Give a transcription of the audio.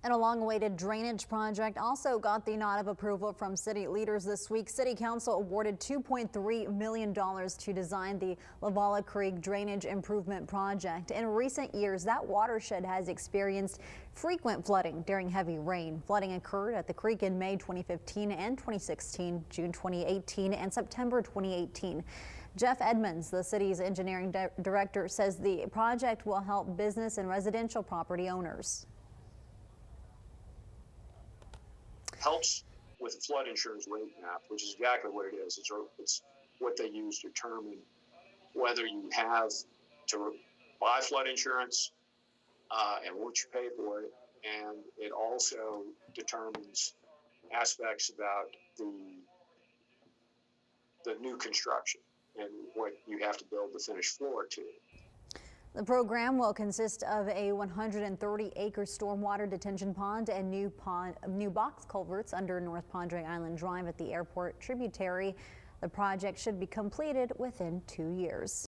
And a long-awaited drainage project also got the nod of approval from city leaders this week. City Council awarded $2.3 million to design the Volla Creek Drainage Improvement Project. In recent years, that watershed has experienced frequent flooding during heavy rain. Flooding occurred at the creek in May 2015 and 2016, June 2018, and September 2018. Jeff Edmonds, the city's engineering director, says the project will help business and residential property owners. Helps with the flood insurance rate map, which is exactly what it is. It's what they use to determine whether you have to buy flood insurance and what you pay for it. And it also determines aspects about the new construction and what you have to build the finished floor to. The program will consist of a 130-acre stormwater detention pond and new box culverts under North Padre Island Drive at the airport tributary. The project should be completed within 2 years.